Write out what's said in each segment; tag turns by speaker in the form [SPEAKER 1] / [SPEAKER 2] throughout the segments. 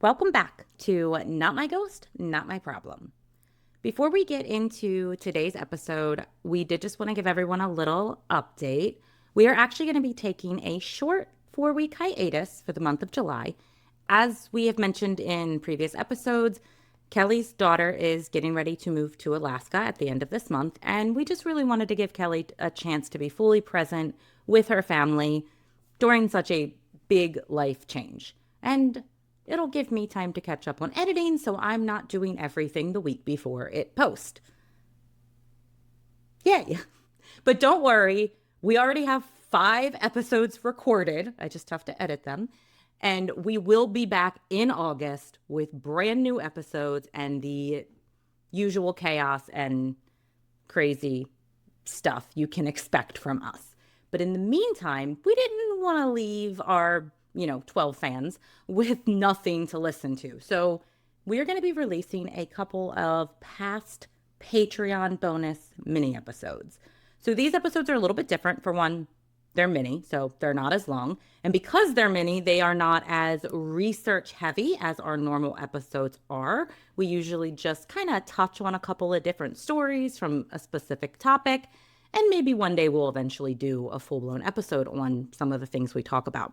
[SPEAKER 1] Welcome back to Not My Ghost, Not My Problem. Before we get into today's episode, we did just want to give everyone a little update. We are actually going to be taking a short 4 week hiatus for the month of July. As we have mentioned in previous episodes, Kelly's daughter is getting ready to move to Alaska at the end of this month, and we just really wanted to give Kelly a chance to be fully present with her family during such a big life change. And it'll give me time to catch up on editing so I'm not doing everything the week before it posts. Yay! But don't worry, we already have 5 episodes recorded. I just have to edit them. And we will be back in August with brand new episodes and the usual chaos and crazy stuff you can expect from us. But in the meantime, we didn't want to leave our 12 fans with nothing to listen to. So we're going to be releasing a couple of past Patreon bonus mini episodes. So these episodes are a little bit different. For one, they're mini, so they're not as long. And because they're mini, they are not as research heavy as our normal episodes are. We usually just kind of touch on a couple of different stories from a specific topic. And maybe one day we'll eventually do a full-blown episode on some of the things we talk about.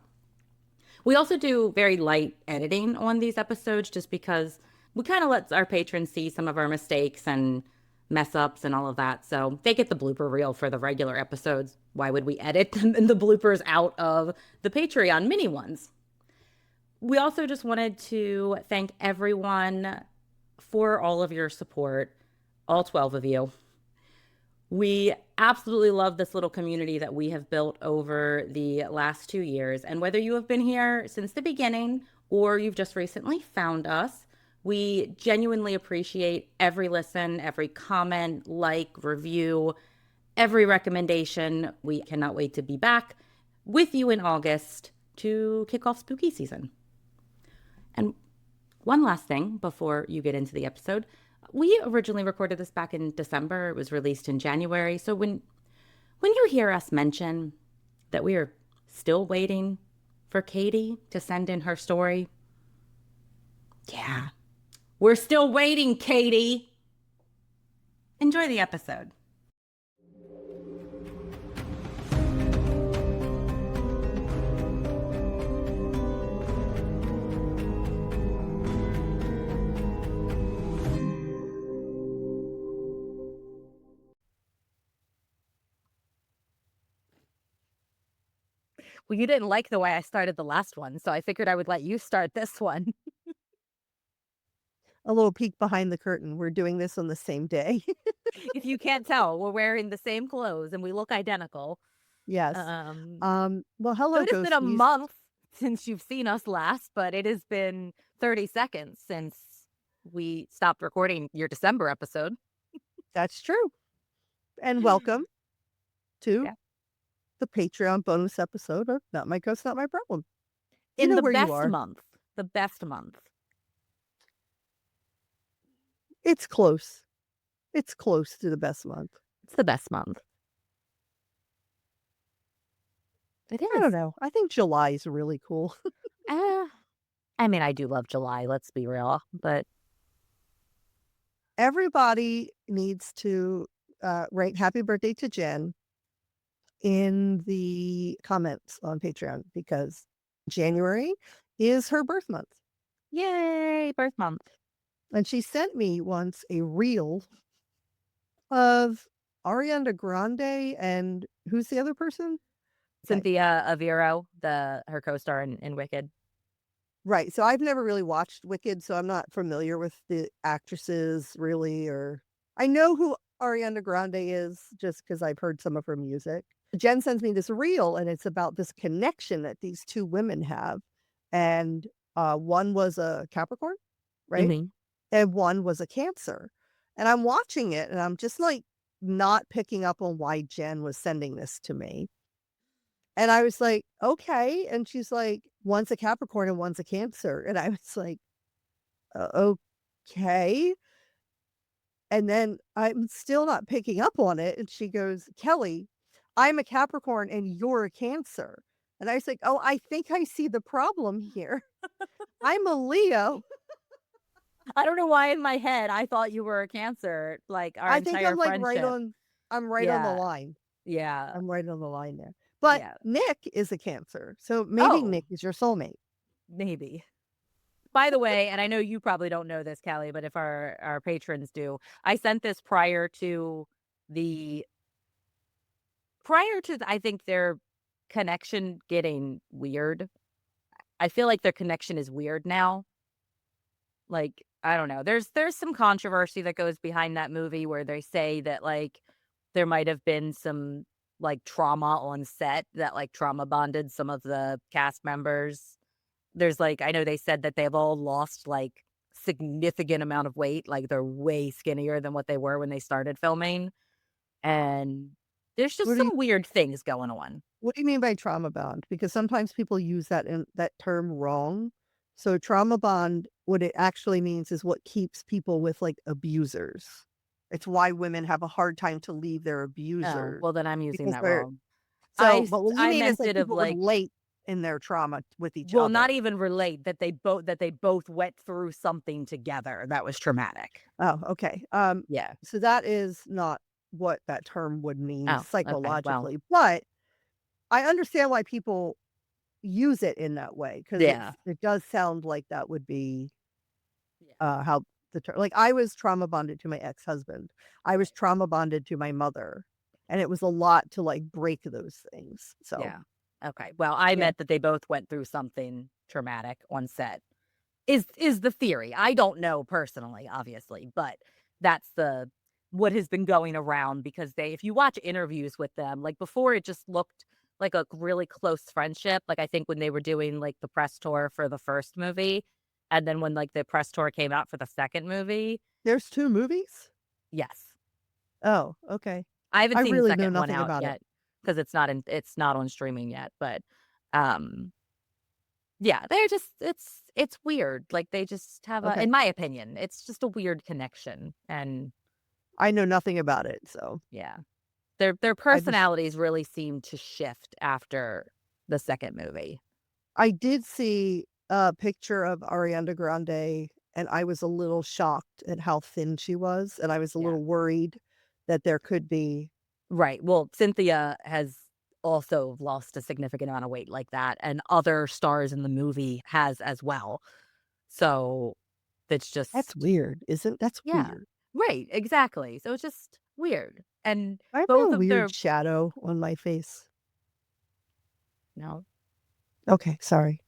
[SPEAKER 1] We also do very light editing on these episodes just because we kind of let our patrons see some of our mistakes and mess ups and all of that. So they get the blooper reel for the regular episodes. Why would we edit the bloopers out of the Patreon mini ones? We also just wanted to thank everyone for all of your support, all 12 of you. We absolutely love this little community that we have built over the last 2 years. And whether you have been here since the beginning or you've just recently found us, we genuinely appreciate every listen, every comment, like, review, every recommendation. We cannot wait to be back with you in August to kick off spooky season. And one last thing before you get into the episode. We originally recorded this back in December. It was released in January. So when you hear us mention that we are still waiting for Katie to send in her story, yeah, we're still waiting, Katie. Enjoy the episode. Well, you didn't like the way I started the last one, so I figured I would let you start this one.
[SPEAKER 2] A little peek behind the curtain. We're doing this on the same day.
[SPEAKER 1] If you can't tell, we're wearing the same clothes and we look identical.
[SPEAKER 2] Yes.
[SPEAKER 1] Um,
[SPEAKER 2] Well,
[SPEAKER 1] so
[SPEAKER 2] hello,
[SPEAKER 1] it has been a
[SPEAKER 2] ghosties.
[SPEAKER 1] month since you've seen us last, but it has been 30 seconds since we stopped recording your December episode.
[SPEAKER 2] That's true. And welcome to
[SPEAKER 1] Yeah.
[SPEAKER 2] the Patreon bonus episode of Not My Ghost, Not My Problem. You
[SPEAKER 1] In
[SPEAKER 2] know
[SPEAKER 1] the
[SPEAKER 2] where you
[SPEAKER 1] best
[SPEAKER 2] are.
[SPEAKER 1] month. The best month.
[SPEAKER 2] It's close. It's close to the best month.
[SPEAKER 1] It's the best month. It
[SPEAKER 2] I don't
[SPEAKER 1] is.
[SPEAKER 2] know. I think July is really cool.
[SPEAKER 1] Uh, I mean, I do love July, let's be real, but
[SPEAKER 2] Everybody needs to write happy birthday to Jen in the comments on Patreon because January is her birth month.
[SPEAKER 1] yay, birth month.
[SPEAKER 2] And she sent me once a reel of Ariana Grande and who's the other person? Okay.
[SPEAKER 1] Cynthia Aviro, her co-star in Wicked.
[SPEAKER 2] Right. So I've never really watched Wicked, so I'm not familiar with the actresses really, or I know who Ariana Grande is just because I've heard some of her music. Jen sends me this reel and it's about this connection that these two women have. And one was a Capricorn, right?
[SPEAKER 1] Mhm.
[SPEAKER 2] And one was a Cancer. And I'm watching it and I'm just like not picking up on why Jen was sending this to me. And I was like, okay. And she's like, one's a Capricorn and one's a Cancer. And I was like, okay. And then I'm still not picking up on it. And she goes, Kelly, I'm a Capricorn and you're a Cancer. And I was like, "Oh, I think I see the problem here. I'm a Leo.
[SPEAKER 1] I don't know why in my head I thought you were a Cancer, like, our
[SPEAKER 2] I think
[SPEAKER 1] entire
[SPEAKER 2] I'm, like, right
[SPEAKER 1] friendship.
[SPEAKER 2] on I'm right on the
[SPEAKER 1] Yeah,
[SPEAKER 2] line.
[SPEAKER 1] yeah,
[SPEAKER 2] I'm right on the line there." But
[SPEAKER 1] yeah.
[SPEAKER 2] Nick is a Cancer, so maybe
[SPEAKER 1] Oh,
[SPEAKER 2] Nick is your soulmate.
[SPEAKER 1] maybe. By the way, and I know you probably don't know this, Callie, but if our patrons do, I sent this the I think their connection getting weird. I feel like their connection is weird now. Like, I don't know. There's some controversy that goes behind that movie where they say that, like, there might have been some, like, trauma on set that, like, trauma bonded some of the cast members. There's, like, I know they said that they've all lost, like, significant amount of weight, like, they're way skinnier than what they were when they started filming, and there's just
[SPEAKER 2] What do you
[SPEAKER 1] some weird things going on.
[SPEAKER 2] what do you mean by trauma bond? Because sometimes people use that term wrong. So trauma bond, what it actually means is what keeps people with, like, abusers. It's why women have a hard time to leave their
[SPEAKER 1] Oh,
[SPEAKER 2] abuser
[SPEAKER 1] well, then I'm using
[SPEAKER 2] because
[SPEAKER 1] that
[SPEAKER 2] they're
[SPEAKER 1] wrong.
[SPEAKER 2] but what you
[SPEAKER 1] I
[SPEAKER 2] mean is,
[SPEAKER 1] meant
[SPEAKER 2] like,
[SPEAKER 1] it of,
[SPEAKER 2] people
[SPEAKER 1] like,
[SPEAKER 2] relate in their trauma with each
[SPEAKER 1] well,
[SPEAKER 2] other.
[SPEAKER 1] not even relate, that they both went through something together that was traumatic.
[SPEAKER 2] Oh, okay.
[SPEAKER 1] Yeah.
[SPEAKER 2] So that is not what that term would mean
[SPEAKER 1] Oh, okay, well,
[SPEAKER 2] psychologically, but I understand why people use it in that way because
[SPEAKER 1] yeah.
[SPEAKER 2] it does sound like that would be,
[SPEAKER 1] Yeah,
[SPEAKER 2] how the term like, I was trauma bonded to my ex-husband. I was
[SPEAKER 1] right.
[SPEAKER 2] trauma bonded to my mother, and it was a lot to, like, break those things, so,
[SPEAKER 1] Yeah. Okay, well, I
[SPEAKER 2] yeah.
[SPEAKER 1] meant that they both went through something traumatic on set. Is the theory. I don't know personally, obviously, but that's the what has been going around because they if you watch interviews with them, like, before it just looked like a really close friendship, like, I think when they were doing, like, the press tour for the first movie, and then when, like, the press tour came out for the second movie.
[SPEAKER 2] There's 2 movies?
[SPEAKER 1] Yes.
[SPEAKER 2] Oh, okay.
[SPEAKER 1] I
[SPEAKER 2] I
[SPEAKER 1] haven't seen the
[SPEAKER 2] really know
[SPEAKER 1] second one
[SPEAKER 2] nothing
[SPEAKER 1] out
[SPEAKER 2] about it.
[SPEAKER 1] yet because it's not on streaming yet, but, um yeah, they're just it's weird, like, they just have a
[SPEAKER 2] Okay.
[SPEAKER 1] in my opinion, it's just a weird connection, and
[SPEAKER 2] I know nothing about it, so
[SPEAKER 1] yeah. Their
[SPEAKER 2] I just
[SPEAKER 1] personalities really seem to shift after the second movie.
[SPEAKER 2] I did see a picture of Ariana Grande, and I was a little shocked at how thin she was, and I was a
[SPEAKER 1] Yeah.
[SPEAKER 2] little worried that there could be
[SPEAKER 1] Right, well, Cynthia has also lost a significant amount of weight like that, and other stars in the movie has as well. So, it's
[SPEAKER 2] that's
[SPEAKER 1] just
[SPEAKER 2] weird, isn't that's
[SPEAKER 1] yeah.
[SPEAKER 2] weird.
[SPEAKER 1] Right, exactly, so it's just weird, and
[SPEAKER 2] I have a
[SPEAKER 1] both of
[SPEAKER 2] weird
[SPEAKER 1] their
[SPEAKER 2] shadow on my face.
[SPEAKER 1] no.
[SPEAKER 2] Okay, sorry.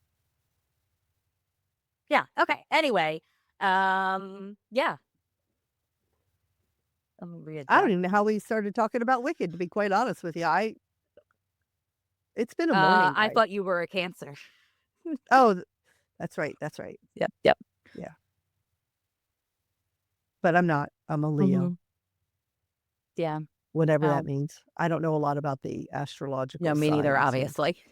[SPEAKER 1] Yeah, okay, anyway, yeah, let me
[SPEAKER 2] I don't
[SPEAKER 1] readjust.
[SPEAKER 2] even know how we started talking about Wicked, to be quite honest with you. I it's been a morning,
[SPEAKER 1] I
[SPEAKER 2] guys.
[SPEAKER 1] thought you were a Cancer.
[SPEAKER 2] Oh, that's right, that's right.
[SPEAKER 1] Yep, yep.
[SPEAKER 2] Yeah, but I'm not. I'm a Leo,
[SPEAKER 1] Mhm. Yeah.
[SPEAKER 2] whatever that
[SPEAKER 1] Oh,
[SPEAKER 2] means. I don't know a lot about the
[SPEAKER 1] no,
[SPEAKER 2] astrological
[SPEAKER 1] me neither,
[SPEAKER 2] signs, so
[SPEAKER 1] obviously.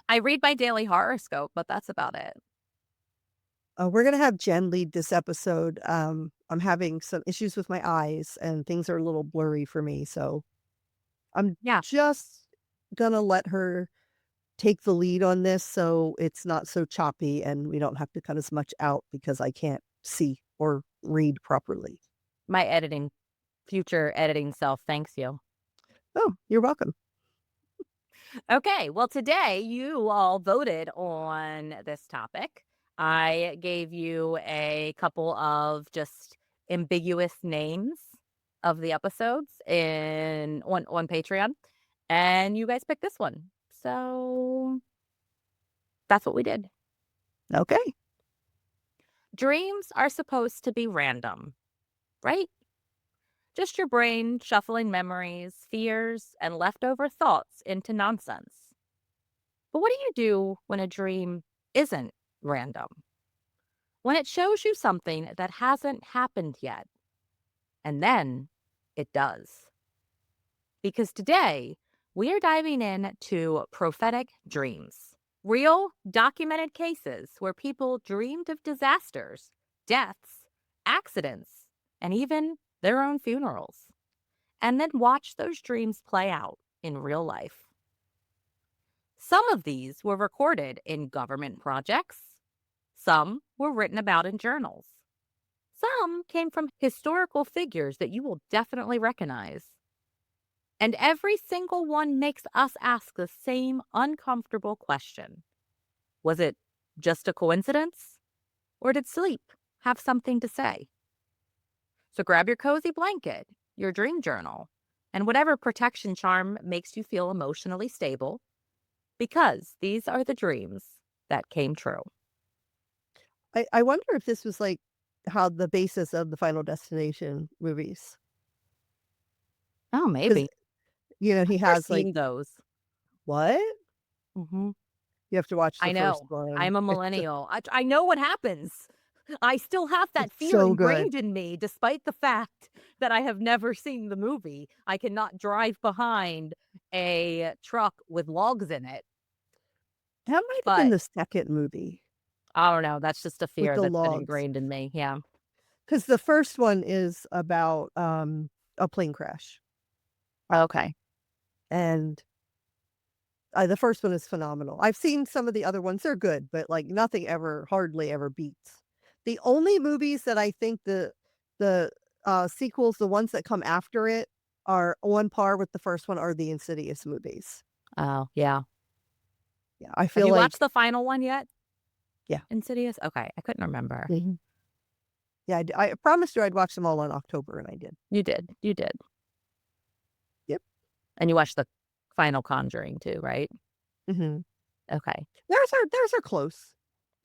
[SPEAKER 1] I read my daily horoscope, but that's about it.
[SPEAKER 2] We're gonna have Jen lead this episode. I'm having some issues with my eyes, and things are a little blurry for me, so I'm
[SPEAKER 1] Yeah.
[SPEAKER 2] just gonna let her take the lead on this so it's not so choppy and we don't have to cut as much out because I can't see or read properly.
[SPEAKER 1] My future editing self thanks you.
[SPEAKER 2] Oh, you're welcome.
[SPEAKER 1] Okay, well, today you all voted on this topic. I gave you a couple of just ambiguous names of the episodes on Patreon, and you guys picked this one. So that's what we did.
[SPEAKER 2] Okay.
[SPEAKER 1] Dreams are supposed to be random, right? Just your brain shuffling memories, fears, and leftover thoughts into nonsense. But what do you do when a dream isn't random? When it shows you something that hasn't happened yet, and then it does. Because today, we are diving into prophetic dreams. Real, documented cases where people dreamed of disasters, deaths, accidents, and even their own funerals, and then watch those dreams play out in real life. Some of these were recorded in government projects, some were written about in journals, some came from historical figures that you will definitely recognize. And every single one makes us ask the same uncomfortable question. Was it just a coincidence? Or did sleep have something to say? So grab your cozy blanket, your dream journal, and whatever protection charm makes you feel emotionally stable, because these are the dreams that came true.
[SPEAKER 2] I wonder if this was, like, how the basis of the Final Destination movies,
[SPEAKER 1] Oh,
[SPEAKER 2] because
[SPEAKER 1] maybe.
[SPEAKER 2] he
[SPEAKER 1] Never
[SPEAKER 2] has, like
[SPEAKER 1] seen those.
[SPEAKER 2] what?
[SPEAKER 1] Hmm.
[SPEAKER 2] You have to watch the
[SPEAKER 1] I
[SPEAKER 2] first
[SPEAKER 1] know.
[SPEAKER 2] one.
[SPEAKER 1] I'm a millennial. I know what happens. I still have that
[SPEAKER 2] It's
[SPEAKER 1] fear
[SPEAKER 2] so good.
[SPEAKER 1] ingrained in me, despite the fact that I have never seen the movie. I cannot drive behind a truck with logs in it,
[SPEAKER 2] That might have been
[SPEAKER 1] but
[SPEAKER 2] the 2nd movie
[SPEAKER 1] I don't know. That's just a
[SPEAKER 2] with
[SPEAKER 1] fear
[SPEAKER 2] the
[SPEAKER 1] that's been
[SPEAKER 2] logs,
[SPEAKER 1] ingrained in me. Yeah.
[SPEAKER 2] because the first one is about, a plane crash,
[SPEAKER 1] Okay.
[SPEAKER 2] and, the first one is phenomenal. I've seen some of the other ones, they're good, but, like, nothing ever hardly ever beats. The only movies that I think the sequels, the ones that come after it, are on par with the first one are the Insidious movies.
[SPEAKER 1] Oh, yeah.
[SPEAKER 2] Yeah, I
[SPEAKER 1] Have
[SPEAKER 2] feel
[SPEAKER 1] you
[SPEAKER 2] like
[SPEAKER 1] watched the final one yet?
[SPEAKER 2] yeah.
[SPEAKER 1] Insidious? Okay. I couldn't remember.
[SPEAKER 2] Mhm. Yeah, I promised you I'd watch them all in October, and I did.
[SPEAKER 1] You did. You did.
[SPEAKER 2] Yep.
[SPEAKER 1] And you watched the final Conjuring too, right?
[SPEAKER 2] Mhm.
[SPEAKER 1] Okay.
[SPEAKER 2] Theirs are close.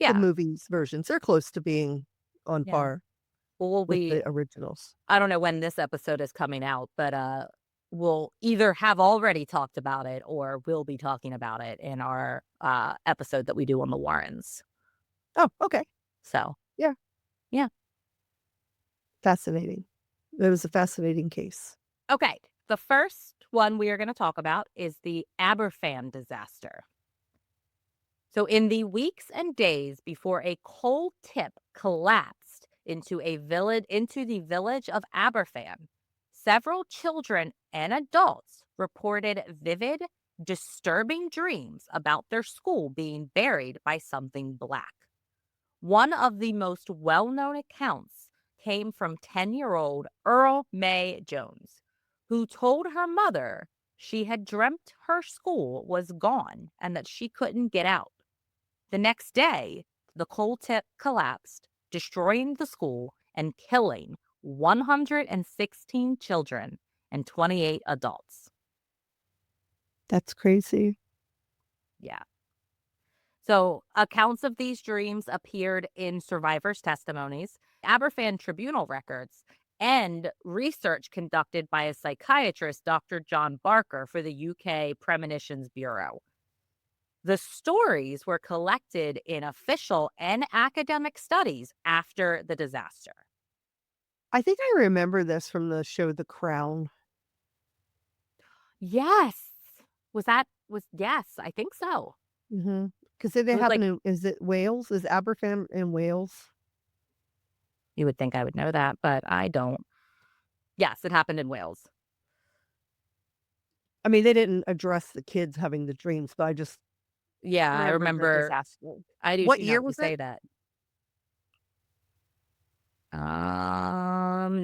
[SPEAKER 2] The
[SPEAKER 1] Yeah.
[SPEAKER 2] movies versions, they're close to being on
[SPEAKER 1] Yeah.
[SPEAKER 2] par
[SPEAKER 1] Well, we'll
[SPEAKER 2] with
[SPEAKER 1] be
[SPEAKER 2] the originals.
[SPEAKER 1] I don't know when this episode is coming out, but, we'll either have already talked about it or we'll be talking about it in our, episode that we do on the Warrens.
[SPEAKER 2] Oh, okay.
[SPEAKER 1] So,
[SPEAKER 2] Yeah,
[SPEAKER 1] yeah.
[SPEAKER 2] fascinating. It was a fascinating case.
[SPEAKER 1] Okay. The first one we are gonna talk about is the Aberfan disaster. So, in the weeks and days before a coal tip collapsed into the village of Aberfan, several children and adults reported vivid, disturbing dreams about their school being buried by something black. One of the most well-known accounts came from 10-year-old Earl May Jones, who told her mother she had dreamt her school was gone and that she couldn't get out. The next day, the coal tip collapsed, destroying the school and killing 116 children and 28 adults.
[SPEAKER 2] That's crazy.
[SPEAKER 1] Yeah. So, accounts of these dreams appeared in survivors' testimonies, Aberfan tribunal records, and research conducted by a psychiatrist, Dr. John Barker, for the UK Premonitions Bureau. The stories were collected in official and academic studies after the disaster.
[SPEAKER 2] I think I remember this from the show The Crown.
[SPEAKER 1] Yes. Yes, I think so.
[SPEAKER 2] Mhm. 'Cause did
[SPEAKER 1] It
[SPEAKER 2] it
[SPEAKER 1] was
[SPEAKER 2] happen
[SPEAKER 1] like,
[SPEAKER 2] in is it Wales? Is Aberfan in Wales?
[SPEAKER 1] you would think I would know that, but I don't. Yes, it happened in Wales.
[SPEAKER 2] I mean, they didn't address the kids having the dreams, but I just
[SPEAKER 1] Yeah, I
[SPEAKER 2] remember the
[SPEAKER 1] remember.
[SPEAKER 2] disaster.
[SPEAKER 1] I do
[SPEAKER 2] What
[SPEAKER 1] too now
[SPEAKER 2] year
[SPEAKER 1] that you
[SPEAKER 2] was it?
[SPEAKER 1] say that.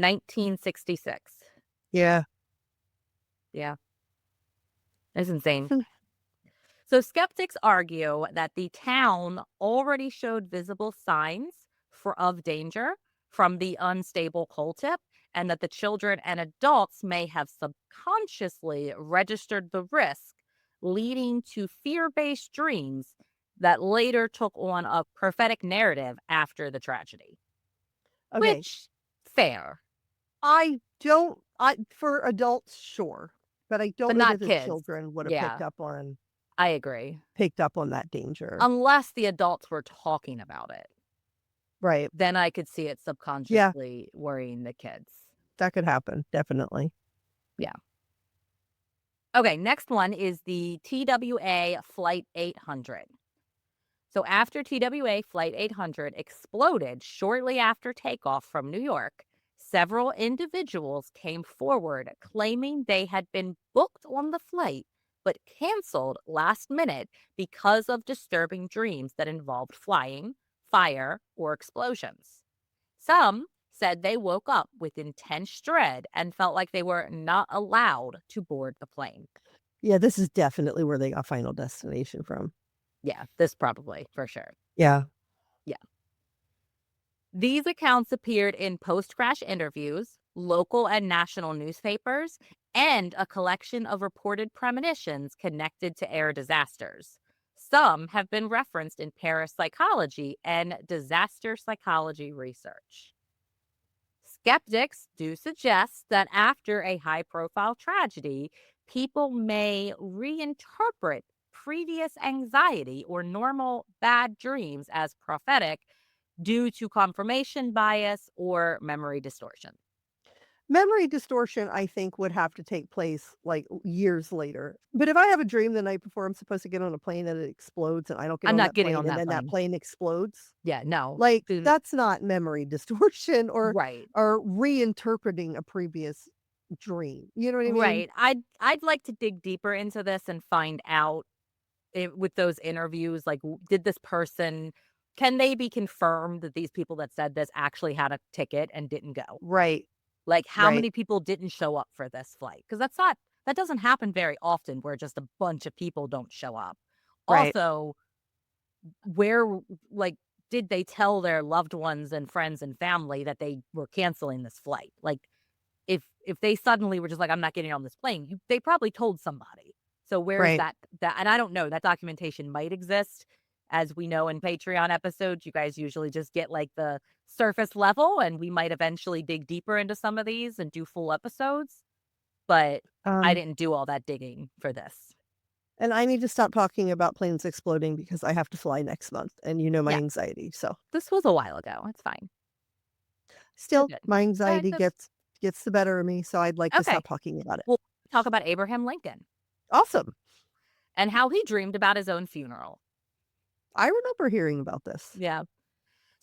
[SPEAKER 1] 1966.
[SPEAKER 2] Yeah.
[SPEAKER 1] Yeah, it's insane.
[SPEAKER 2] Hmm.
[SPEAKER 1] So skeptics argue that the town already showed visible signs of danger from the unstable coal tip, and that the children and adults may have subconsciously registered the risk, leading to fear-based dreams that later took on a prophetic narrative after the tragedy.
[SPEAKER 2] Okay.
[SPEAKER 1] Which, fair,
[SPEAKER 2] I for adults, sure, but I don't
[SPEAKER 1] but
[SPEAKER 2] know that
[SPEAKER 1] not
[SPEAKER 2] the
[SPEAKER 1] kids.
[SPEAKER 2] children would have
[SPEAKER 1] Yeah, I agree.
[SPEAKER 2] picked up on that danger.
[SPEAKER 1] Unless the adults were talking about it.
[SPEAKER 2] Right.
[SPEAKER 1] Then I could see it
[SPEAKER 2] Yeah,
[SPEAKER 1] subconsciously worrying the kids.
[SPEAKER 2] that could happen, definitely.
[SPEAKER 1] Yeah. Okay, next one is the TWA Flight 800. So after TWA Flight 800 exploded shortly after takeoff from New York, several individuals came forward claiming they had been booked on the flight but canceled last minute because of disturbing dreams that involved flying, fire, or explosions. Some said they woke up with intense dread and felt like they were not allowed to board the plane.
[SPEAKER 2] Yeah, this is definitely where they got Final Destination from.
[SPEAKER 1] Yeah, this probably for sure.
[SPEAKER 2] Yeah.
[SPEAKER 1] Yeah. These accounts appeared in post crash interviews, local and national newspapers, and a collection of reported premonitions connected to air disasters. Some have been referenced in parapsychology and disaster psychology research. Skeptics do suggest that after a high profile tragedy, people may reinterpret previous anxiety or normal bad dreams as prophetic due to confirmation bias or memory distortion.
[SPEAKER 2] Memory distortion, I think, would have to take place, like, years later. But if I have a dream the night before I'm supposed to get on a plane and it explodes and I don't get
[SPEAKER 1] I'm
[SPEAKER 2] on
[SPEAKER 1] not
[SPEAKER 2] that
[SPEAKER 1] getting
[SPEAKER 2] plane
[SPEAKER 1] on
[SPEAKER 2] and
[SPEAKER 1] that
[SPEAKER 2] then that
[SPEAKER 1] plane.
[SPEAKER 2] plane explodes,
[SPEAKER 1] Yeah, no.
[SPEAKER 2] like,
[SPEAKER 1] Dude,
[SPEAKER 2] that's not memory distortion
[SPEAKER 1] right.
[SPEAKER 2] or reinterpreting a previous dream. You know what I mean?
[SPEAKER 1] Right. I'd like to dig deeper into this and find out with those interviews, like, did this person, can they be confirmed that these people that said this actually had a ticket and didn't go?
[SPEAKER 2] Right,
[SPEAKER 1] Like, how
[SPEAKER 2] right,
[SPEAKER 1] many people didn't show up for this flight? Because that doesn't happen very often where just a bunch of people don't show up.
[SPEAKER 2] right.
[SPEAKER 1] Also, where, like, did they tell their loved ones and friends and family that they were canceling this flight? Like, if they suddenly were just like, "I'm not getting on this plane," they probably told somebody. So where's
[SPEAKER 2] Right.
[SPEAKER 1] that and I don't know, that documentation might exist. As we know in Patreon episodes, you guys usually just get, like, the surface level, and we might eventually dig deeper into some of these and do full episodes, but I
[SPEAKER 2] Um,
[SPEAKER 1] didn't do all that digging for this.
[SPEAKER 2] and I need to stop talking about planes exploding because I have to fly next month, and you know my
[SPEAKER 1] Yeah,
[SPEAKER 2] anxiety, so
[SPEAKER 1] this was a while ago, it's fine. You're
[SPEAKER 2] still,
[SPEAKER 1] good.
[SPEAKER 2] my
[SPEAKER 1] Alright,
[SPEAKER 2] anxiety gets the better of me, so I'd like to
[SPEAKER 1] okay.
[SPEAKER 2] stop talking about it.
[SPEAKER 1] We'll talk about Abraham Lincoln
[SPEAKER 2] Awesome.
[SPEAKER 1] and how he dreamed about his own funeral.
[SPEAKER 2] I remember hearing about this.
[SPEAKER 1] Yeah.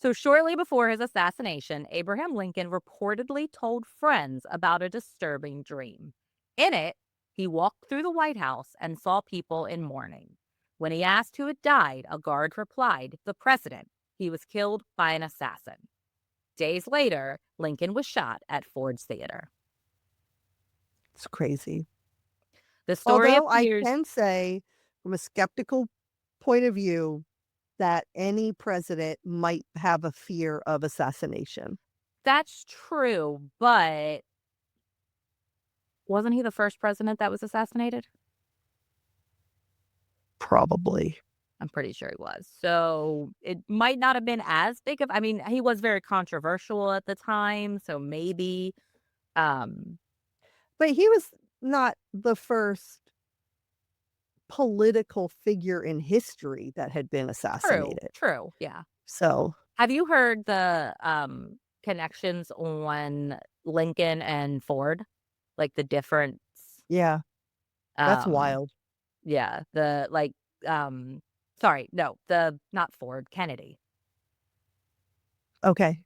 [SPEAKER 1] So, shortly before his assassination, Abraham Lincoln reportedly told friends about a disturbing dream. In it, he walked through the White House and saw people in mourning. When he asked who had died, a guard replied, "The president. He was killed by an assassin." Days later, Lincoln was shot at Ford's Theater.
[SPEAKER 2] It's crazy.
[SPEAKER 1] The story
[SPEAKER 2] Although I
[SPEAKER 1] appears
[SPEAKER 2] can say from a skeptical point of view that any president might have a fear of assassination.
[SPEAKER 1] that's true, but wasn't he the first president that was assassinated?
[SPEAKER 2] Probably.
[SPEAKER 1] I'm pretty sure he was. So, it might not have been as big of, I mean, he was very controversial at the time, so maybe, um
[SPEAKER 2] But he was not the first political figure in history that had been
[SPEAKER 1] true,
[SPEAKER 2] assassinated.
[SPEAKER 1] true, yeah.
[SPEAKER 2] So,
[SPEAKER 1] Have you heard the, connections on Lincoln and Ford? Like, the difference,
[SPEAKER 2] yeah, that's
[SPEAKER 1] um
[SPEAKER 2] wild.
[SPEAKER 1] yeah, the, like, um sorry, no, the not Ford, Kennedy.
[SPEAKER 2] Okay.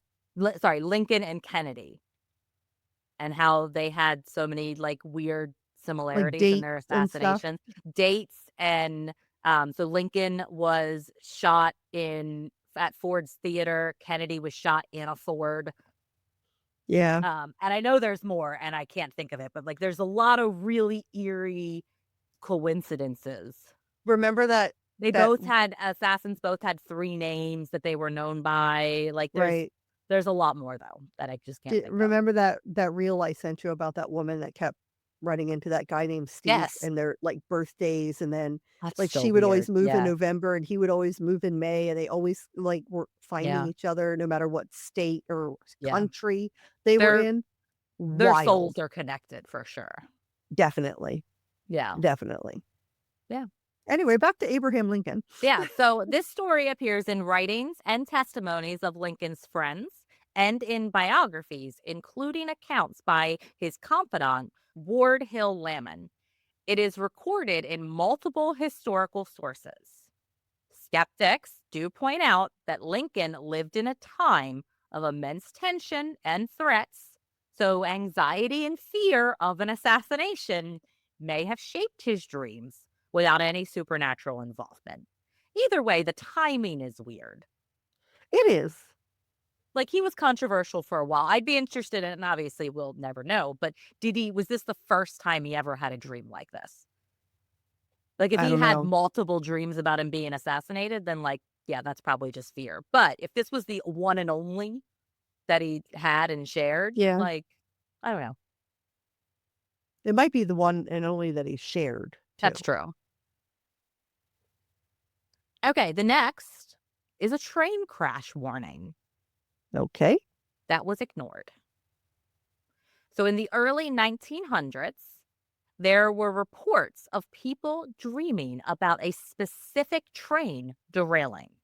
[SPEAKER 1] Sorry, Lincoln and Kennedy. And how they had so many, like, weird
[SPEAKER 2] Like
[SPEAKER 1] similarities in
[SPEAKER 2] dates
[SPEAKER 1] their
[SPEAKER 2] and stuff.
[SPEAKER 1] assassinations. Dates and, so Lincoln was shot in at Ford's Theater, Kennedy was shot in a Ford,
[SPEAKER 2] Yeah.
[SPEAKER 1] and I know there's more, and I can't think of it, but, like, there's a lot of really eerie coincidences.
[SPEAKER 2] Remember
[SPEAKER 1] They
[SPEAKER 2] that
[SPEAKER 1] both had assassins both had 3 names that they were known by, like,
[SPEAKER 2] right.
[SPEAKER 1] there's a lot more, though, that I just can't think of.
[SPEAKER 2] Remember that reel I sent you about that woman that kept running into that guy named Steve
[SPEAKER 1] Yes.
[SPEAKER 2] and their, like, birthdays, and then,
[SPEAKER 1] That's
[SPEAKER 2] like,
[SPEAKER 1] so
[SPEAKER 2] she would always
[SPEAKER 1] weird.
[SPEAKER 2] move in
[SPEAKER 1] Yeah.
[SPEAKER 2] November and he would always move in May, and they always, like, were finding
[SPEAKER 1] Yeah.
[SPEAKER 2] each other no matter what state or
[SPEAKER 1] Yeah.
[SPEAKER 2] country they were
[SPEAKER 1] Their
[SPEAKER 2] in.
[SPEAKER 1] their souls
[SPEAKER 2] Wild.
[SPEAKER 1] are connected for sure.
[SPEAKER 2] Definitely,
[SPEAKER 1] Yeah.
[SPEAKER 2] definitely.
[SPEAKER 1] Yeah.
[SPEAKER 2] Anyway, back to Abraham Lincoln.
[SPEAKER 1] Yeah. So this story appears in writings and testimonies of Lincoln's friends and in biographies, including accounts by his confidant, Ward Hill Lamon. It is recorded in multiple historical sources. Skeptics do point out that Lincoln lived in a time of immense tension and threats, so anxiety and fear of an assassination may have shaped his dreams without any supernatural involvement. Either way, the timing is weird.
[SPEAKER 2] It is.
[SPEAKER 1] Like, he was controversial for a while. I'd be interested in, and obviously we'll never know, but was this the first time he ever had a dream like this? Like, if
[SPEAKER 2] I
[SPEAKER 1] he
[SPEAKER 2] don't
[SPEAKER 1] had
[SPEAKER 2] know.
[SPEAKER 1] multiple dreams about him being assassinated, then, like, yeah, that's probably just fear. But if this was the one and only that he had and shared,
[SPEAKER 2] Yeah.
[SPEAKER 1] like, I don't know.
[SPEAKER 2] It might be the one and only that he shared too.
[SPEAKER 1] That's true. Okay, the next is a train crash warning
[SPEAKER 2] Okay.
[SPEAKER 1] that was ignored. So in the early 1900s, there were reports of people dreaming about a specific train derailing.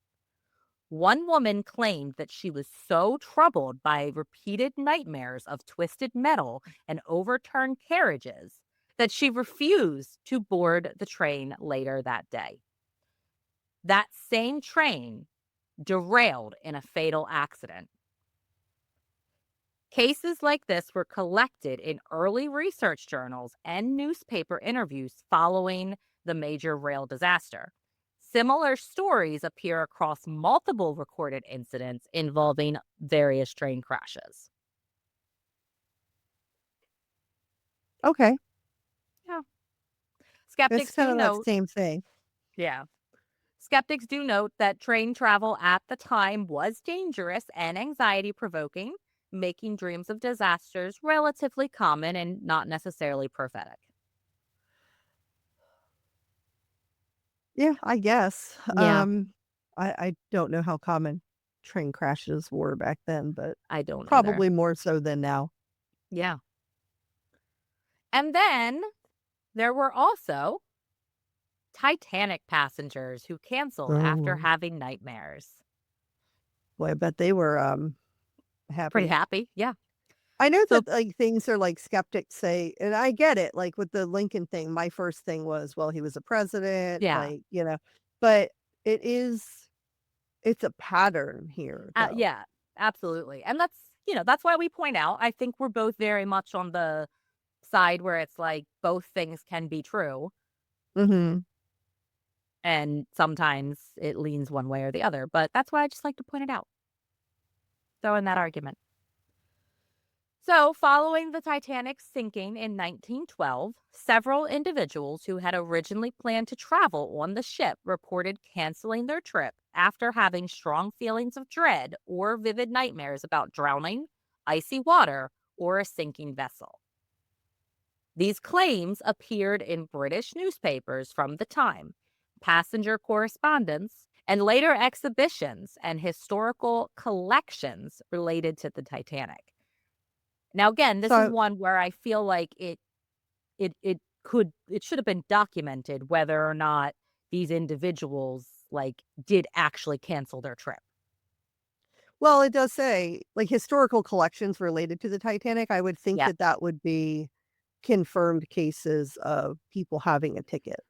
[SPEAKER 1] One woman claimed that she was so troubled by repeated nightmares of twisted metal and overturned carriages that she refused to board the train later that day. That same train derailed in a fatal accident. Cases like this were collected in early research journals and newspaper interviews following the major rail disaster. Similar stories appear across multiple recorded incidents involving various train crashes.
[SPEAKER 2] Okay.
[SPEAKER 1] Yeah.
[SPEAKER 2] It's
[SPEAKER 1] Skeptics
[SPEAKER 2] kind
[SPEAKER 1] do
[SPEAKER 2] of that
[SPEAKER 1] note,
[SPEAKER 2] same thing.
[SPEAKER 1] yeah. Skeptics do note that train travel at the time was dangerous and anxiety provoking, making dreams of disasters relatively common and not necessarily prophetic.
[SPEAKER 2] Yeah, I guess.
[SPEAKER 1] Yeah,
[SPEAKER 2] I don't know how common train crashes were back then, but
[SPEAKER 1] I don't either.
[SPEAKER 2] probably more so than now.
[SPEAKER 1] Yeah. And then there were also Titanic passengers who canceled after
[SPEAKER 2] Oh,
[SPEAKER 1] having nightmares.
[SPEAKER 2] boy, I bet they were,
[SPEAKER 1] Pretty
[SPEAKER 2] happy.
[SPEAKER 1] happy. Yeah.
[SPEAKER 2] I know
[SPEAKER 1] So,
[SPEAKER 2] that, like, things are like skeptics say, and I get it, like, with the Lincoln thing, my first thing was, well, he was a president,
[SPEAKER 1] yeah.
[SPEAKER 2] like, but it is it's a pattern here, though.
[SPEAKER 1] Yeah, absolutely. And that's why we point out, I think we're both very much on the side where it's like both things can be true.
[SPEAKER 2] Mhm.
[SPEAKER 1] And sometimes it leans one way or the other. But that's why I just like to point it out. Throw in that argument. So, following the Titanic's sinking in 1912, several individuals who had originally planned to travel on the ship reported canceling their trip after having strong feelings of dread or vivid nightmares about drowning, icy water, or a sinking vessel. These claims appeared in British newspapers from the time, passenger correspondence, and later exhibitions and historical collections related to the Titanic. Now, again, this is
[SPEAKER 2] So
[SPEAKER 1] one where I feel like it should have been documented whether or not these individuals like did actually cancel their trip.
[SPEAKER 2] well, it does say, like, historical collections related to the Titanic, I would think
[SPEAKER 1] Yeah.
[SPEAKER 2] that that would be confirmed cases of people having a ticket.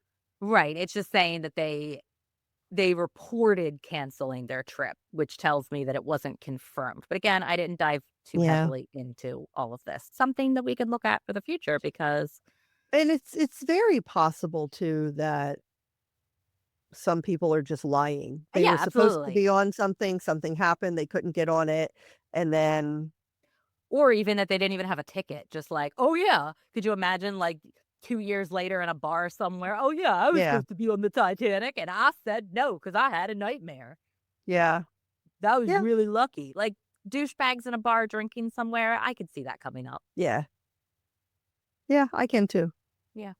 [SPEAKER 1] Right. It's just saying that they reported canceling their trip, which tells me that it wasn't confirmed. But again, I didn't dive too
[SPEAKER 2] Yeah.
[SPEAKER 1] heavily into all of this. Something that we can look at for the future because
[SPEAKER 2] And it's very possible too that some people are just lying. They
[SPEAKER 1] yeah,
[SPEAKER 2] were supposed to
[SPEAKER 1] absolutely.
[SPEAKER 2] be on something, something happened, they couldn't get on it, and then
[SPEAKER 1] Or even that they didn't even have a ticket, just like, "Oh, yeah." Could you imagine, like, 2 years later in a bar somewhere, "Oh, yeah, I was
[SPEAKER 2] yeah,
[SPEAKER 1] supposed to be on the Titanic, and I said no because I had a nightmare.
[SPEAKER 2] yeah,
[SPEAKER 1] That was
[SPEAKER 2] yeah,
[SPEAKER 1] really lucky." Like, douchebags in a bar drinking somewhere, I could see that coming up.
[SPEAKER 2] yeah, yeah, I can too.
[SPEAKER 1] Yeah.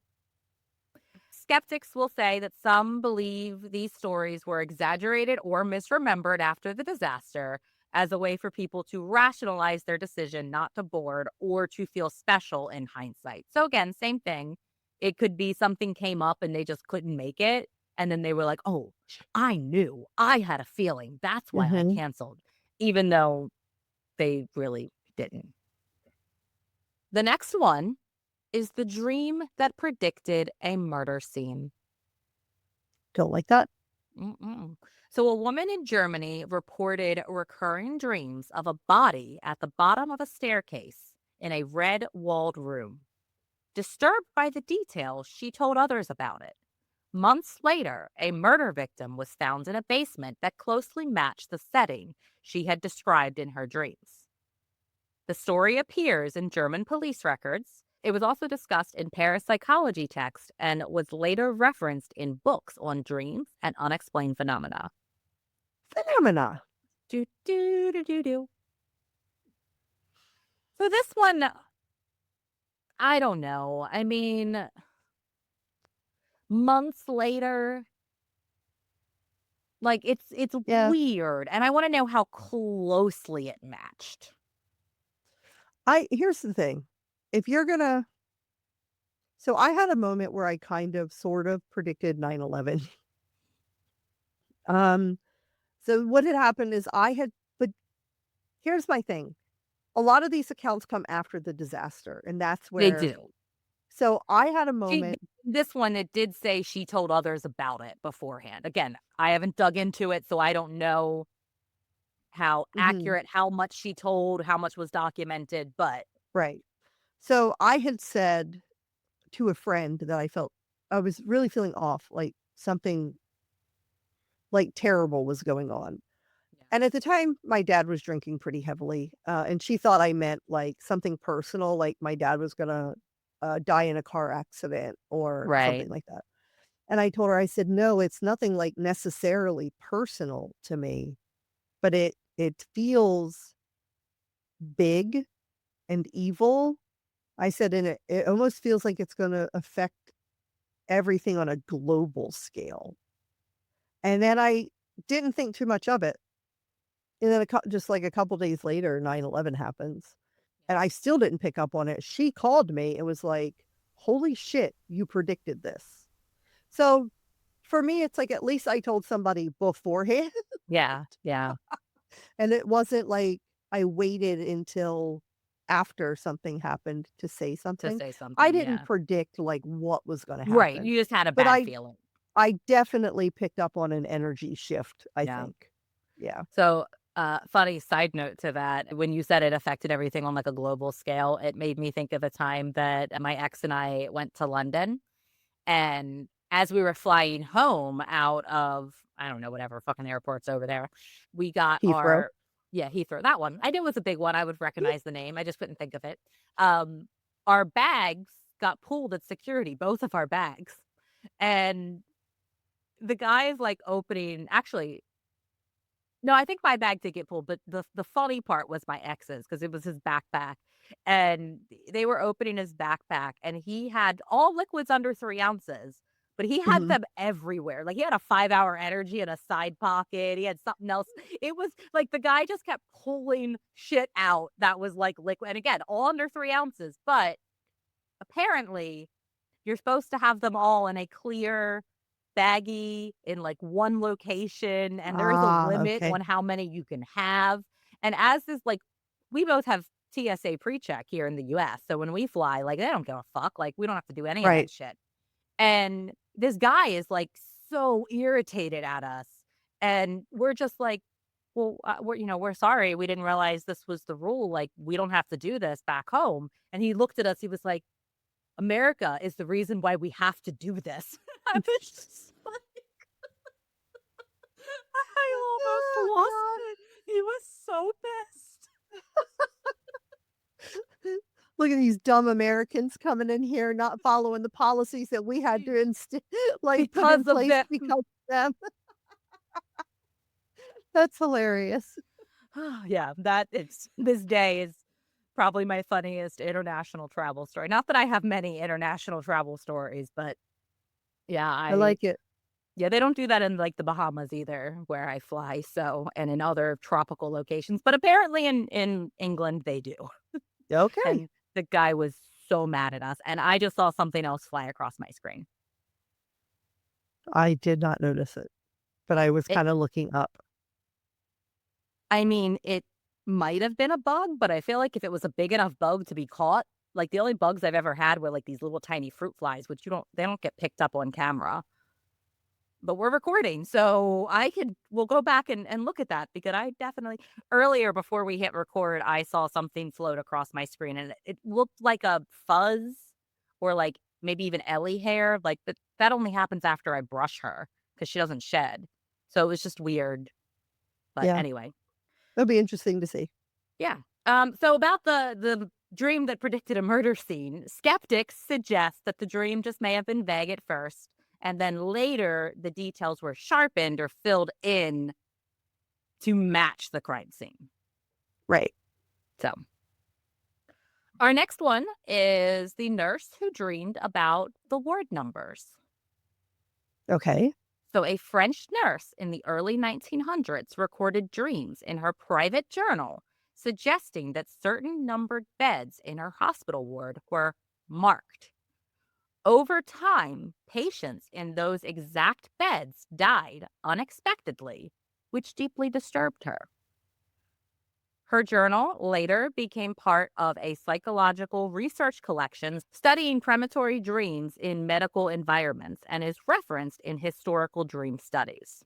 [SPEAKER 1] Skeptics will say that some believe these stories were exaggerated or misremembered after the disaster as a way for people to rationalize their decision not to board or to feel special in hindsight. So, again, same thing. It could be something came up and they just couldn't make it. And then they were like, oh, I knew. I had a feeling. That's why I
[SPEAKER 2] Mhm.
[SPEAKER 1] canceled, even though they really didn't. The next one is the dream that predicted a murder scene.
[SPEAKER 2] Don't like that.
[SPEAKER 1] Mm-mm. So, a woman in Germany reported recurring dreams of a body at the bottom of a staircase in a red walled room. Disturbed by the details, she told others about it. Months later, a murder victim was found in a basement that closely matched the setting she had described in her dreams. The story appears in German police records. It was also discussed in parapsychology texts and was later referenced in books on dreams and unexplained phenomena.
[SPEAKER 2] Phenomena.
[SPEAKER 1] Do, do, do, do, do. So this one, I don't know. I mean, months later, like it's
[SPEAKER 2] Yeah.
[SPEAKER 1] weird, and I want to know how closely it matched.
[SPEAKER 2] Here's the thing. If you're gonna so I had a moment where I kind of sort of predicted 9/11. Um, so what had happened is but here's my thing. A lot of these accounts come after the disaster, and that's
[SPEAKER 1] They
[SPEAKER 2] where
[SPEAKER 1] do.
[SPEAKER 2] so I had a
[SPEAKER 1] She
[SPEAKER 2] moment.
[SPEAKER 1] This one, it did say she told others about it beforehand. Again, I haven't dug into it, so I don't know how
[SPEAKER 2] Mhm,
[SPEAKER 1] accurate, how much she told, how much was documented, but
[SPEAKER 2] right. So I had said to a friend that I was really feeling off, like something like terrible was going on.
[SPEAKER 1] yeah.
[SPEAKER 2] And at the time, my dad was drinking pretty heavily, and she thought I meant like something personal, like my dad was gonna die in a car accident or
[SPEAKER 1] Right.
[SPEAKER 2] something like that. And I told her, I said, "No, it's nothing like necessarily personal to me, but it feels big and evil." I said, "And it almost feels like it's gonna affect everything on a global scale." And then I didn't think too much of it. And then just like a couple days later, 9/11 happens, and I still didn't pick up on it. She called me and was like, "Holy shit, you predicted this." So, for me, it's like at least I told somebody beforehand.
[SPEAKER 1] Yeah, yeah,
[SPEAKER 2] And it wasn't like I waited until after something happened to say
[SPEAKER 1] to
[SPEAKER 2] something.
[SPEAKER 1] say
[SPEAKER 2] I
[SPEAKER 1] something,
[SPEAKER 2] didn't
[SPEAKER 1] yeah.
[SPEAKER 2] predict, like, what was gonna
[SPEAKER 1] Right,
[SPEAKER 2] happen,
[SPEAKER 1] you just had a
[SPEAKER 2] but
[SPEAKER 1] bad feeling.
[SPEAKER 2] I definitely picked up on an energy shift, I
[SPEAKER 1] Yeah.
[SPEAKER 2] think. Yeah.
[SPEAKER 1] So, funny side note to that, when you said it affected everything on, like, a global scale, it made me think of a time that my ex and I went to London, and as we were flying home out of, I don't know, whatever fucking airport's over there, we got
[SPEAKER 2] Heathrow.
[SPEAKER 1] our yeah, Heathrow, that one. I knew it was a big one, I would recognize the name, I just couldn't think of it. Um, our bags got pulled at security, both of our bags, and the guy is, like, opening actually, no, I think my bag did get pulled, but the funny part was my ex's because it was his backpack, and they were opening his backpack, and he had all liquids under 3 ounces, but he had
[SPEAKER 2] Mhm.
[SPEAKER 1] them everywhere. Like, he had a 5-hour energy in a side pocket, he had something else. It was like the guy just kept pulling shit out that was, like, liquid, and again, all under 3 ounces, but apparently you're supposed to have them all in a clear baggie in, like, one location, and there is a
[SPEAKER 2] Ah,
[SPEAKER 1] limit
[SPEAKER 2] okay.
[SPEAKER 1] on how many you can have, and as is, like, we both have TSA PreCheck here in the US, so when we fly, like, they don't give a fuck, like, we don't have to do any of that
[SPEAKER 2] Right.
[SPEAKER 1] shit, and this guy is, like, so irritated at us, and we're just like, "Well, we're sorry, we didn't realize this was the rule, like, we don't have to do this back home," and he looked at us, he was like, America is the reason why we have to do this. I was just like, I almost
[SPEAKER 2] Oh,
[SPEAKER 1] lost
[SPEAKER 2] god.
[SPEAKER 1] it. He was so pissed.
[SPEAKER 2] Look at these dumb Americans coming in here, not following the policies that we had to like, put in
[SPEAKER 1] Because of
[SPEAKER 2] place
[SPEAKER 1] them.
[SPEAKER 2] because of them. That's hilarious.
[SPEAKER 1] Yeah, that is this day is probably my funniest international travel story. Not that I have many international travel stories, but yeah,
[SPEAKER 2] I like it.
[SPEAKER 1] they don't do that in like the Bahamas either, where I fly. So, and in other tropical locations, but apparently in England they do.
[SPEAKER 2] Okay.
[SPEAKER 1] And the guy was so mad at us, and I just saw something else fly across my screen.
[SPEAKER 2] I did not notice it, but I was
[SPEAKER 1] It
[SPEAKER 2] kinda looking up.
[SPEAKER 1] I mean, it might have been a bug, but I feel like if it was a big enough bug to be caught, like, the only bugs I've ever had were, like, these little tiny fruit flies, which they don't get picked up on camera, but we're recording, so we'll go back and look at that because I definitely earlier before we hit record, I saw something float across my screen, and it looked like a fuzz or like maybe even Ellie hair. Like that only happens after I brush her because she doesn't shed. So it was just weird. But
[SPEAKER 2] Yeah,
[SPEAKER 1] anyway,
[SPEAKER 2] it'll be interesting to see.
[SPEAKER 1] yeah. So about the dream that predicted a murder scene, skeptics suggest that the dream just may have been vague at first, and then later the details were sharpened or filled in to match the crime scene.
[SPEAKER 2] Right.
[SPEAKER 1] So our next one is the nurse who dreamed about the ward numbers.
[SPEAKER 2] Okay.
[SPEAKER 1] So, a French nurse in the early 1900s recorded dreams in her private journal, suggesting that certain numbered beds in her hospital ward were marked. Over time, patients in those exact beds died unexpectedly, which deeply disturbed her. Her journal later became part of a psychological research collection studying premonitory dreams in medical environments and is referenced in historical dream studies.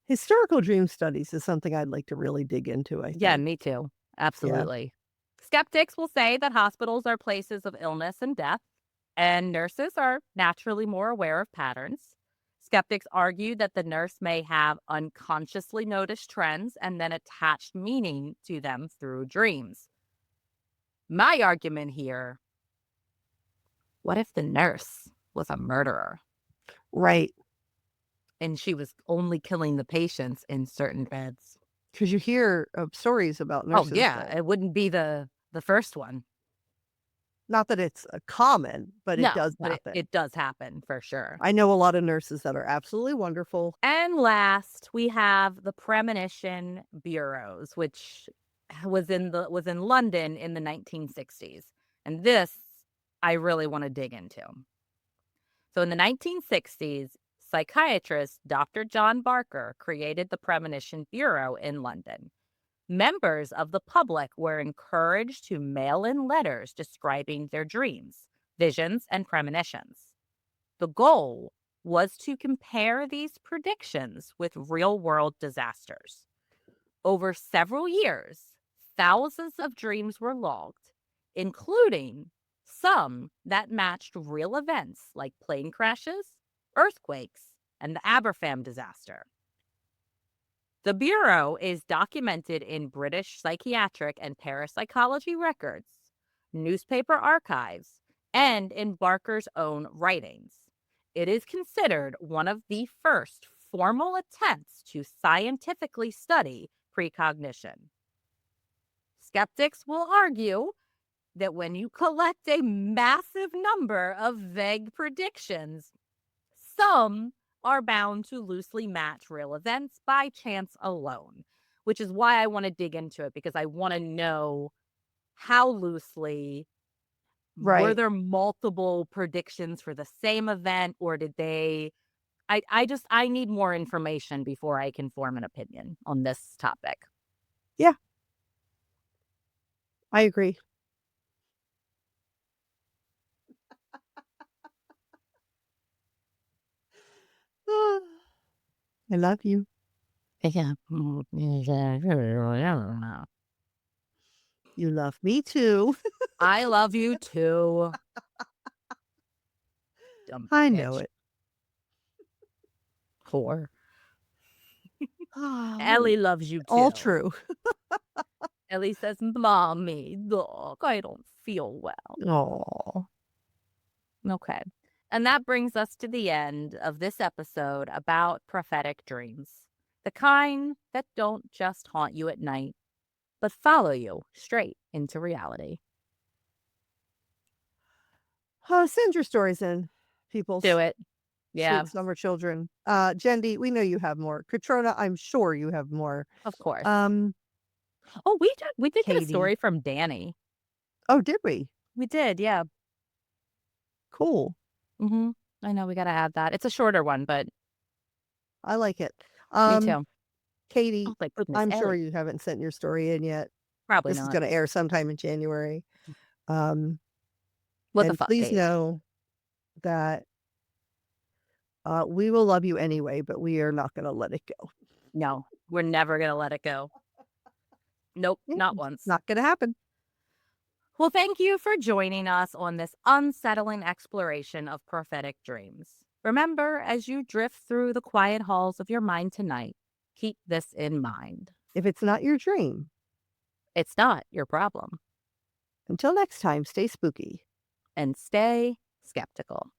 [SPEAKER 2] Historical dream studies is something I'd like to really dig into, I
[SPEAKER 1] Yeah,
[SPEAKER 2] think.
[SPEAKER 1] me too.
[SPEAKER 2] Yeah.
[SPEAKER 1] Absolutely. Skeptics will say that hospitals are places of illness and death, and nurses are naturally more aware of patterns. Skeptics argue that the nurse may have unconsciously noticed trends and then attached meaning to them through dreams. My argument here, what if the nurse was a murderer
[SPEAKER 2] Right.
[SPEAKER 1] and she was only killing the patients in certain beds?
[SPEAKER 2] Because you hear of stories about
[SPEAKER 1] Oh,
[SPEAKER 2] nurses
[SPEAKER 1] yeah,
[SPEAKER 2] that
[SPEAKER 1] it wouldn't be the first one.
[SPEAKER 2] not that it's, common, but it
[SPEAKER 1] No,
[SPEAKER 2] does
[SPEAKER 1] but it,
[SPEAKER 2] happen.
[SPEAKER 1] it does happen for sure.
[SPEAKER 2] I know a lot of nurses that are absolutely wonderful.
[SPEAKER 1] And last, we have the premonition bureaus, which was in London in the 1960s. And this I really want to dig into. So in the 1960s, psychiatrist Dr. John Barker created the Premonition Bureau in London. Members of the public were encouraged to mail in letters describing their dreams, visions, and premonitions. The goal was to compare these predictions with real world disasters. Over several years, thousands of dreams were logged, including some that matched real events like plane crashes, earthquakes, and the Aberfam disaster. The Bureau is documented in British psychiatric and parapsychology records, newspaper archives, and in Barker's own writings. It is considered one of the first formal attempts to scientifically study precognition. Skeptics will argue that when you collect a massive number of vague predictions, some are bound to loosely match real events by chance alone, which is why I want to dig into it because I want to know how loosely were
[SPEAKER 2] Right.
[SPEAKER 1] there multiple predictions for the same event or did they I need more information before I can form an opinion on this topic.
[SPEAKER 2] Yeah, I agree. I love you.
[SPEAKER 1] Yeah.
[SPEAKER 2] You love me too.
[SPEAKER 1] I love you too. Dumb
[SPEAKER 2] I know
[SPEAKER 1] bitch.
[SPEAKER 2] it.
[SPEAKER 1] Whore.
[SPEAKER 2] Ah,
[SPEAKER 1] Ellie loves you
[SPEAKER 2] all
[SPEAKER 1] too.
[SPEAKER 2] true.
[SPEAKER 1] Ellie says, Mommy, look, I don't feel well.
[SPEAKER 2] Oh,
[SPEAKER 1] Okay. And that brings us to the end of this episode about prophetic dreams. The kind that don't just haunt you at night, but follow you straight into reality.
[SPEAKER 2] send your stories in,
[SPEAKER 1] Do
[SPEAKER 2] peoples.
[SPEAKER 1] it. Yeah,
[SPEAKER 2] Sweet summer children. Jendi, we know you have more. Katrona, I'm sure you have more.
[SPEAKER 1] of course.
[SPEAKER 2] Um,
[SPEAKER 1] Oh, we did get a
[SPEAKER 2] Katie.
[SPEAKER 1] story from Danny.
[SPEAKER 2] Oh, did we?
[SPEAKER 1] We did, yeah.
[SPEAKER 2] Cool.
[SPEAKER 1] Mm-hmm. I know we got to add that. It's a shorter one, but
[SPEAKER 2] I like it.
[SPEAKER 1] me
[SPEAKER 2] Um,
[SPEAKER 1] too. Oh
[SPEAKER 2] Katie,
[SPEAKER 1] my goodness,
[SPEAKER 2] I'm sure
[SPEAKER 1] Ellie.
[SPEAKER 2] you haven't sent your story in yet.
[SPEAKER 1] Probably
[SPEAKER 2] This is
[SPEAKER 1] not.
[SPEAKER 2] going to air sometime in January. Um,
[SPEAKER 1] What the
[SPEAKER 2] and
[SPEAKER 1] fuck,
[SPEAKER 2] please
[SPEAKER 1] Kate?
[SPEAKER 2] know that we will love you anyway, but we are not going to let it go.
[SPEAKER 1] No, we're never gonna let it go. Nope,
[SPEAKER 2] Yeah,
[SPEAKER 1] not
[SPEAKER 2] it's
[SPEAKER 1] once.
[SPEAKER 2] not going to happen.
[SPEAKER 1] Well, thank you for joining us on this unsettling exploration of prophetic dreams. Remember, as you drift through the quiet halls of your mind tonight, keep this in mind.
[SPEAKER 2] If it's not your dream,
[SPEAKER 1] It's not your problem.
[SPEAKER 2] until next time, stay spooky.
[SPEAKER 1] And stay skeptical.